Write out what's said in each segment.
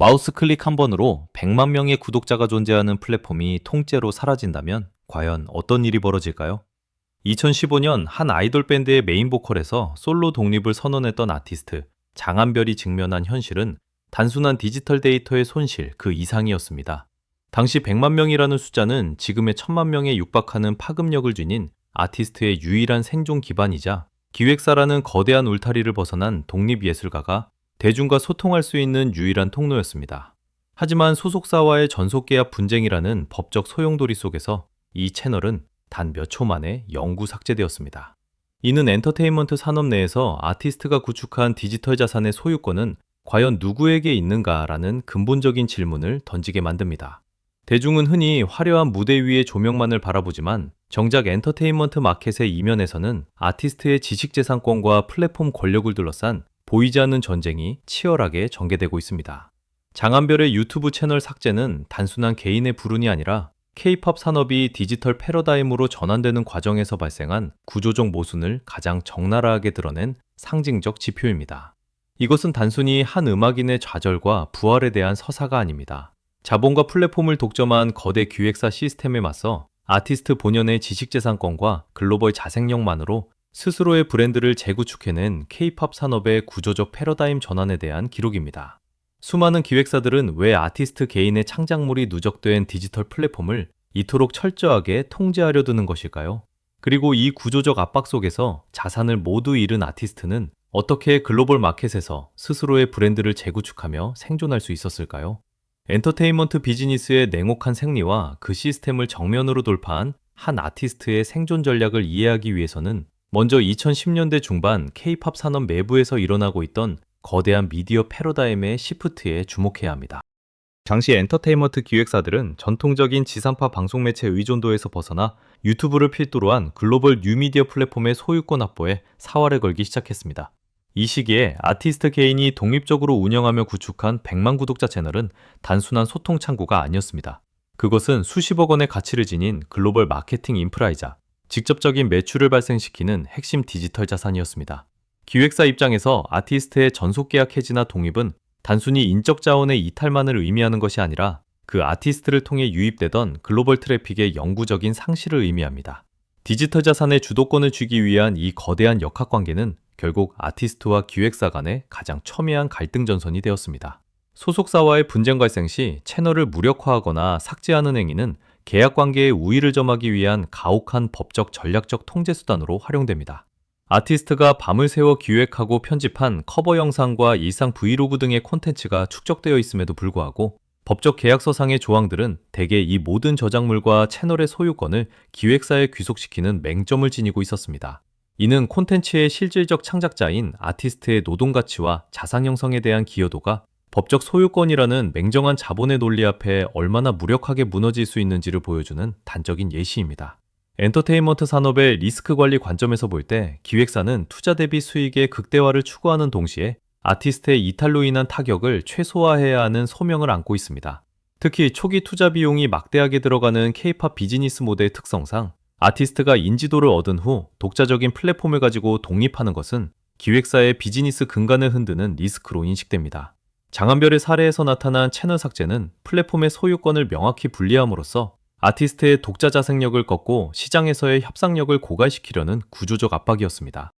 마우스 클릭 한 번으로 100만 명의 구독자가 존재하는 플랫폼이 통째로 사라진다면 과연 어떤 일이 벌어질까요? 2015년 한 아이돌 밴드의 메인 보컬에서 솔로 독립을 선언했던 아티스트 장한별이 직면한 현실은 단순한 디지털 데이터의 손실 그 이상이었습니다. 당시 100만 명이라는 숫자는 지금의 1000만 명에 육박하는 파급력을 지닌 아티스트의 유일한 생존 기반이자 기획사라는 거대한 울타리를 벗어난 독립예술가가 대중과 소통할 수 있는 유일한 통로였습니다. 하지만 소속사와의 전속계약 분쟁이라는 법적 소용돌이 속에서 이 채널은 단 몇 초 만에 영구 삭제되었습니다. 이는 엔터테인먼트 산업 내에서 아티스트가 구축한 디지털 자산의 소유권은 과연 누구에게 있는가라는 근본적인 질문을 던지게 만듭니다. 대중은 흔히 화려한 무대 위의 조명만을 바라보지만 정작 엔터테인먼트 마켓의 이면에서는 아티스트의 지식재산권과 플랫폼 권력을 둘러싼 보이지 않는 전쟁이 치열하게 전개되고 있습니다. 장한별의 유튜브 채널 삭제는 단순한 개인의 불운이 아니라 K-팝 산업이 디지털 패러다임으로 전환되는 과정에서 발생한 구조적 모순을 가장 적나라하게 드러낸 상징적 지표입니다. 이것은 단순히 한 음악인의 좌절과 부활에 대한 서사가 아닙니다. 자본과 플랫폼을 독점한 거대 기획사 시스템에 맞서 아티스트 본연의 지식재산권과 글로벌 자생력만으로 스스로의 브랜드를 재구축해낸 K-팝 산업의 구조적 패러다임 전환에 대한 기록입니다. 수많은 기획사들은 왜 아티스트 개인의 창작물이 누적된 디지털 플랫폼을 이토록 철저하게 통제하려 드는 것일까요? 그리고 이 구조적 압박 속에서 자산을 모두 잃은 아티스트는 어떻게 글로벌 마켓에서 스스로의 브랜드를 재구축하며 생존할 수 있었을까요? 엔터테인먼트 비즈니스의 냉혹한 생리와 그 시스템을 정면으로 돌파한 한 아티스트의 생존 전략을 이해하기 위해서는 먼저 2010년대 중반 K-팝 산업 내부에서 일어나고 있던 거대한 미디어 패러다임의 시프트에 주목해야 합니다. 당시 엔터테인먼트 기획사들은 전통적인 지상파 방송 매체 의존도에서 벗어나 유튜브를 필두로 한 글로벌 뉴미디어 플랫폼의 소유권 확보에 사활을 걸기 시작했습니다. 이 시기에 아티스트 개인이 독립적으로 운영하며 구축한 100만 구독자 채널은 단순한 소통 창구가 아니었습니다. 그것은 수십억 원의 가치를 지닌 글로벌 마케팅 인프라이자 직접적인 매출을 발생시키는 핵심 디지털 자산이었습니다. 기획사 입장에서 아티스트의 전속계약 해지나 독립은 단순히 인적 자원의 이탈만을 의미하는 것이 아니라 그 아티스트를 통해 유입되던 글로벌 트래픽의 영구적인 상실을 의미합니다. 디지털 자산의 주도권을 쥐기 위한 이 거대한 역학관계는 결국 아티스트와 기획사 간의 가장 첨예한 갈등 전선이 되었습니다. 소속사와의 분쟁 발생 시 채널을 무력화하거나 삭제하는 행위는 계약 관계의 우위를 점하기 위한 가혹한 법적 전략적 통제 수단으로 활용됩니다. 아티스트가 밤을 새워 기획하고 편집한 커버 영상과 일상 브이로그 등의 콘텐츠가 축적되어 있음에도 불구하고 법적 계약서상의 조항들은 대개 이 모든 저작물과 채널의 소유권을 기획사에 귀속시키는 맹점을 지니고 있었습니다. 이는 콘텐츠의 실질적 창작자인 아티스트의 노동 가치와 자산 형성에 대한 기여도가 법적 소유권이라는 맹정한 자본의 논리 앞에 얼마나 무력하게 무너질 수 있는지를 보여주는 단적인 예시입니다. 엔터테인먼트 산업의 리스크 관리 관점에서 볼 때 기획사는 투자 대비 수익의 극대화를 추구하는 동시에 아티스트의 이탈로 인한 타격을 최소화해야 하는 소명을 안고 있습니다. 특히 초기 투자 비용이 막대하게 들어가는 K-팝 비즈니스 모델의 특성상 아티스트가 인지도를 얻은 후 독자적인 플랫폼을 가지고 독립하는 것은 기획사의 비즈니스 근간을 흔드는 리스크로 인식됩니다. 장한별의 사례에서 나타난 채널 삭제는 플랫폼의 소유권을 명확히 분리함으로써 아티스트의 독자 자생력을 꺾고 시장에서의 협상력을 고갈시키려는 구조적 압박이었습니다.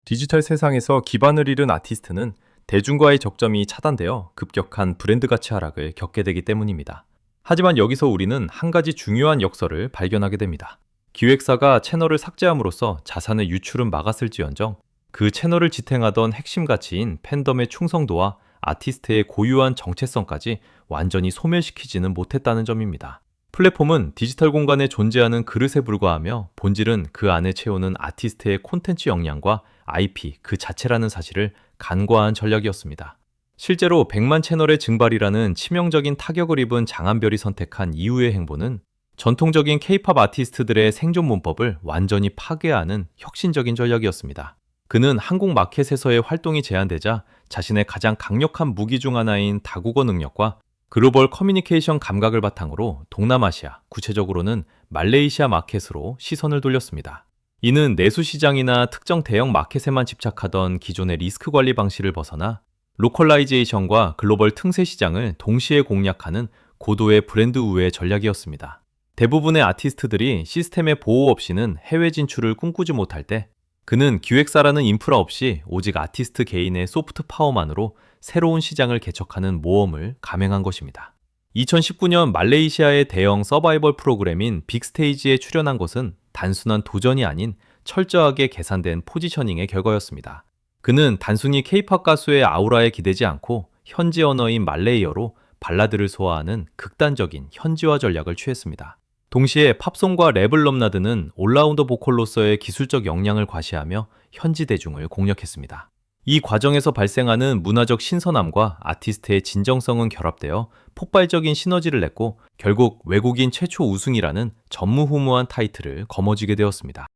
디지털 세상에서 기반을 잃은 아티스트는 대중과의 적점이 차단되어 급격한 브랜드 가치 하락을 겪게 되기 때문입니다. 하지만 여기서 우리는 한 가지 중요한 역설을 발견하게 됩니다. 기획사가 채널을 삭제함으로써 자산의 유출은 막았을지언정 그 채널을 지탱하던 핵심 가치인 팬덤의 충성도와 아티스트의 고유한 정체성까지 완전히 소멸시키지는 못했다는 점입니다. 플랫폼은 디지털 공간에 존재하는 그릇에 불과하며 본질은 그 안에 채우는 아티스트의 콘텐츠 역량과 IP 그 자체라는 사실을 간과한 전략이었습니다. 실제로 100만 채널의 증발이라는 치명적인 타격을 입은 장한별이 선택한 이후의 행보는 전통적인 K-팝 아티스트들의 생존 문법을 완전히 파괴하는 혁신적인 전략이었습니다. 그는 한국 마켓에서의 활동이 제한되자 자신의 가장 강력한 무기 중 하나인 다국어 능력과 글로벌 커뮤니케이션 감각을 바탕으로 동남아시아, 구체적으로는 말레이시아 마켓으로 시선을 돌렸습니다. 이는 내수 시장이나 특정 대형 마켓에만 집착하던 기존의 리스크 관리 방식을 벗어나 로컬라이제이션과 글로벌 틈새 시장을 동시에 공략하는 고도의 브랜드 우회 전략이었습니다. 대부분의 아티스트들이 시스템의 보호 없이는 해외 진출을 꿈꾸지 못할 때 그는 기획사라는 인프라 없이 오직 아티스트 개인의 소프트 파워만으로 새로운 시장을 개척하는 모험을 감행한 것입니다. 2019년 말레이시아의 대형 서바이벌 프로그램인 빅스테이지에 출연한 것은 단순한 도전이 아닌 철저하게 계산된 포지셔닝의 결과였습니다. 그는 단순히 케이팝 가수의 아우라에 기대지 않고 현지 언어인 말레이어로 발라드를 소화하는 극단적인 현지화 전략을 취했습니다. 동시에 팝송과 랩을 넘나드는 올라운더 보컬로서의 기술적 역량을 과시하며 현지 대중을 공략했습니다. 이 과정에서 발생하는 문화적 신선함과 아티스트의 진정성은 결합되어 폭발적인 시너지를 냈고 결국 외국인 최초 우승이라는 전무후무한 타이틀을 거머쥐게 되었습니다.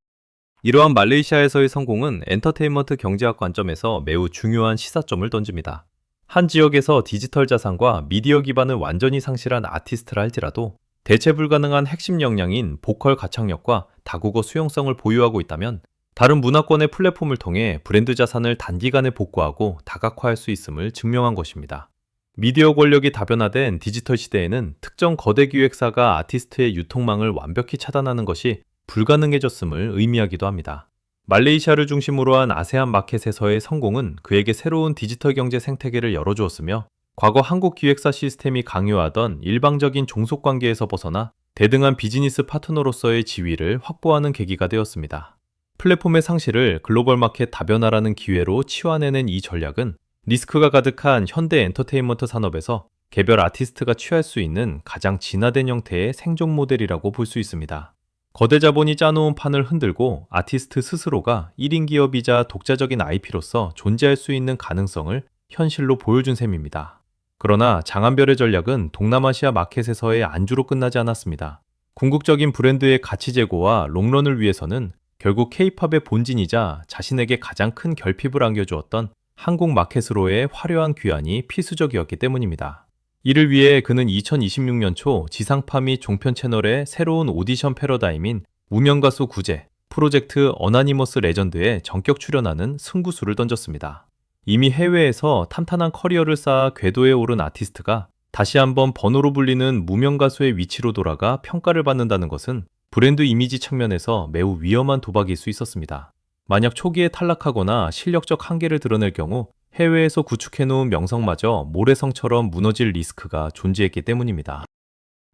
이러한 말레이시아에서의 성공은 엔터테인먼트 경제학 관점에서 매우 중요한 시사점을 던집니다. 한 지역에서 디지털 자산과 미디어 기반을 완전히 상실한 아티스트라 할지라도 대체 불가능한 핵심 역량인 보컬 가창력과 다국어 수용성을 보유하고 있다면 다른 문화권의 플랫폼을 통해 브랜드 자산을 단기간에 복구하고 다각화할 수 있음을 증명한 것입니다. 미디어 권력이 다변화된 디지털 시대에는 특정 거대 기획사가 아티스트의 유통망을 완벽히 차단하는 것이 불가능해졌음을 의미하기도 합니다. 말레이시아를 중심으로 한 아세안 마켓에서의 성공은 그에게 새로운 디지털 경제 생태계를 열어주었으며 과거 한국 기획사 시스템이 강요하던 일방적인 종속 관계에서 벗어나 대등한 비즈니스 파트너로서의 지위를 확보하는 계기가 되었습니다. 플랫폼의 상실을 글로벌 마켓 다변화라는 기회로 치환해낸 이 전략은 리스크가 가득한 현대 엔터테인먼트 산업에서 개별 아티스트가 취할 수 있는 가장 진화된 형태의 생존 모델이라고 볼 수 있습니다. 거대 자본이 짜놓은 판을 흔들고 아티스트 스스로가 1인 기업이자 독자적인 IP로서 존재할 수 있는 가능성을 현실로 보여준 셈입니다. 그러나 장한별의 전략은 동남아시아 마켓에서의 안주로 끝나지 않았습니다. 궁극적인 브랜드의 가치 제고와 롱런을 위해서는 결국 K-팝의 본진이자 자신에게 가장 큰 결핍을 안겨주었던 한국 마켓으로의 화려한 귀환이 필수적이었기 때문입니다. 이를 위해 그는 2026년 초 지상파 및 종편 채널의 새로운 오디션 패러다임인 무명가수 구제, 프로젝트 어나니머스 레전드에 전격 출연하는 승부수를 던졌습니다. 이미 해외에서 탄탄한 커리어를 쌓아 궤도에 오른 아티스트가 다시 한번 번호로 불리는 무명가수의 위치로 돌아가 평가를 받는다는 것은 브랜드 이미지 측면에서 매우 위험한 도박일 수 있었습니다. 만약 초기에 탈락하거나 실력적 한계를 드러낼 경우 해외에서 구축해놓은 명성마저 모래성처럼 무너질 리스크가 존재했기 때문입니다.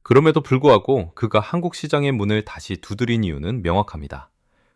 그럼에도 불구하고 그가 한국 시장의 문을 다시 두드린 이유는 명확합니다.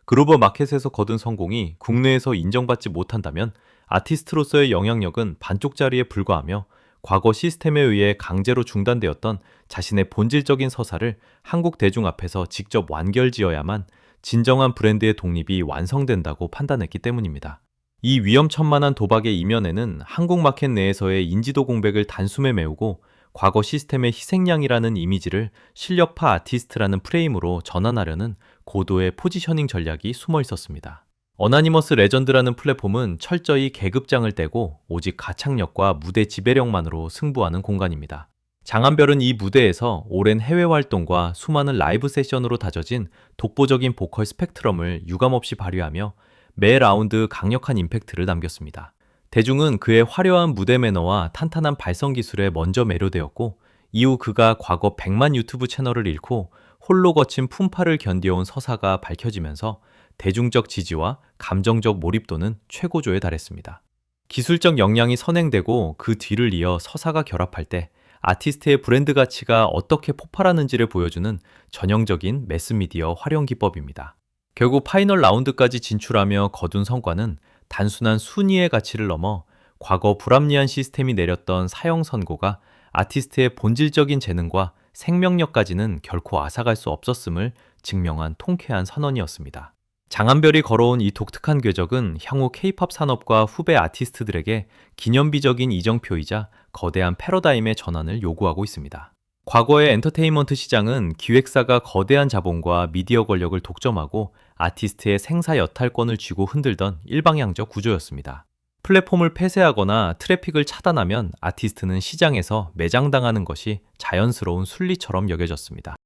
글로벌 마켓에서 거둔 성공이 국내에서 인정받지 못한다면 아티스트로서의 영향력은 반쪽짜리에 불과하며 과거 시스템에 의해 강제로 중단되었던 자신의 본질적인 서사를 한국 대중 앞에서 직접 완결지어야만 진정한 브랜드의 독립이 완성된다고 판단했기 때문입니다. 이 위험천만한 도박의 이면에는 한국 마켓 내에서의 인지도 공백을 단숨에 메우고 과거 시스템의 희생양이라는 이미지를 실력파 아티스트라는 프레임으로 전환하려는 고도의 포지셔닝 전략이 숨어 있었습니다. 어나니머스 레전드라는 플랫폼은 철저히 계급장을 떼고 오직 가창력과 무대 지배력만으로 승부하는 공간입니다. 장한별은 이 무대에서 오랜 해외 활동과 수많은 라이브 세션으로 다져진 독보적인 보컬 스펙트럼을 유감없이 발휘하며 매 라운드 강력한 임팩트를 남겼습니다. 대중은 그의 화려한 무대 매너와 탄탄한 발성 기술에 먼저 매료되었고 이후 그가 과거 100만 유튜브 채널을 잃고 홀로 거친 품파를 견뎌온 서사가 밝혀지면서 대중적 지지와 감정적 몰입도는 최고조에 달했습니다. 기술적 역량이 선행되고 그 뒤를 이어 서사가 결합할 때 아티스트의 브랜드 가치가 어떻게 폭발하는지를 보여주는 전형적인 매스미디어 활용 기법입니다. 결국 파이널 라운드까지 진출하며 거둔 성과는 단순한 순위의 가치를 넘어 과거 불합리한 시스템이 내렸던 사형 선고가 아티스트의 본질적인 재능과 생명력까지는 결코 앗아갈 수 없었음을 증명한 통쾌한 선언이었습니다. 장한별이 걸어온 이 독특한 궤적은 향후 K-팝 산업과 후배 아티스트들에게 기념비적인 이정표이자 거대한 패러다임의 전환을 요구하고 있습니다. 과거의 엔터테인먼트 시장은 기획사가 거대한 자본과 미디어 권력을 독점하고 아티스트의 생사 여탈권을 쥐고 흔들던 일방향적 구조였습니다. 플랫폼을 폐쇄하거나 트래픽을 차단하면 아티스트는 시장에서 매장당하는 것이 자연스러운 순리처럼 여겨졌습니다.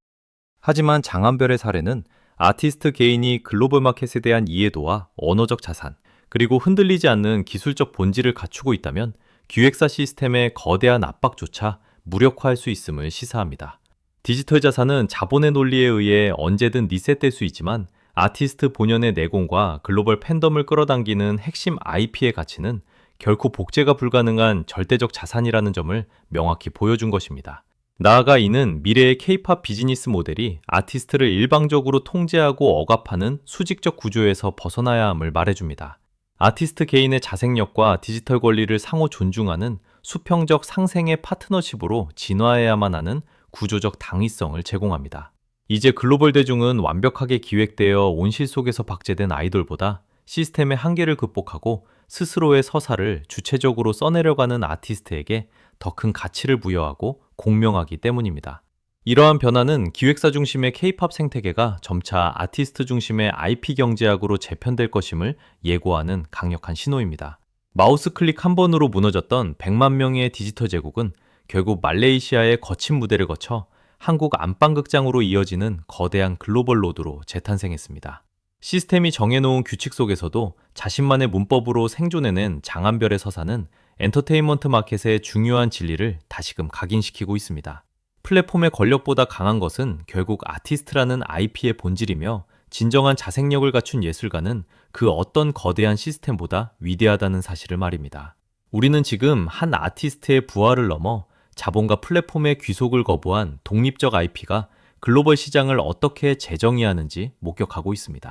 하지만 장한별의 사례는 아티스트 개인이 글로벌 마켓에 대한 이해도와 언어적 자산, 그리고 흔들리지 않는 기술적 본질을 갖추고 있다면 기획사 시스템의 거대한 압박조차 무력화할 수 있음을 시사합니다. 디지털 자산은 자본의 논리에 의해 언제든 리셋될 수 있지만 아티스트 본연의 내공과 글로벌 팬덤을 끌어당기는 핵심 IP의 가치는 결코 복제가 불가능한 절대적 자산이라는 점을 명확히 보여준 것입니다. 나아가 이는 미래의 K-팝 비즈니스 모델이 아티스트를 일방적으로 통제하고 억압하는 수직적 구조에서 벗어나야 함을 말해줍니다. 아티스트 개인의 자생력과 디지털 권리를 상호 존중하는 수평적 상생의 파트너십으로 진화해야만 하는 구조적 당위성을 제공합니다. 이제 글로벌 대중은 완벽하게 기획되어 온실 속에서 박제된 아이돌보다 시스템의 한계를 극복하고 스스로의 서사를 주체적으로 써내려가는 아티스트에게 더 큰 가치를 부여하고 공명하기 때문입니다. 이러한 변화는 기획사 중심의 K-팝 생태계가 점차 아티스트 중심의 IP 경제학으로 재편될 것임을 예고하는 강력한 신호입니다. 마우스 클릭 한 번으로 무너졌던 100만 명의 디지털 제국은 결국 말레이시아의 거친 무대를 거쳐 한국 안방극장으로 이어지는 거대한 글로벌 로드로 재탄생했습니다. 시스템이 정해놓은 규칙 속에서도 자신만의 문법으로 생존해낸 장한별의 서사는 엔터테인먼트 마켓의 중요한 진리를 다시금 각인시키고 있습니다. 플랫폼의 권력보다 강한 것은 결국 아티스트라는 IP의 본질이며 진정한 자생력을 갖춘 예술가는 그 어떤 거대한 시스템보다 위대하다는 사실을 말입니다. 우리는 지금 한 아티스트의 부활을 넘어 자본과 플랫폼의 귀속을 거부한 독립적 IP가 글로벌 시장을 어떻게 재정의하는지 목격하고 있습니다.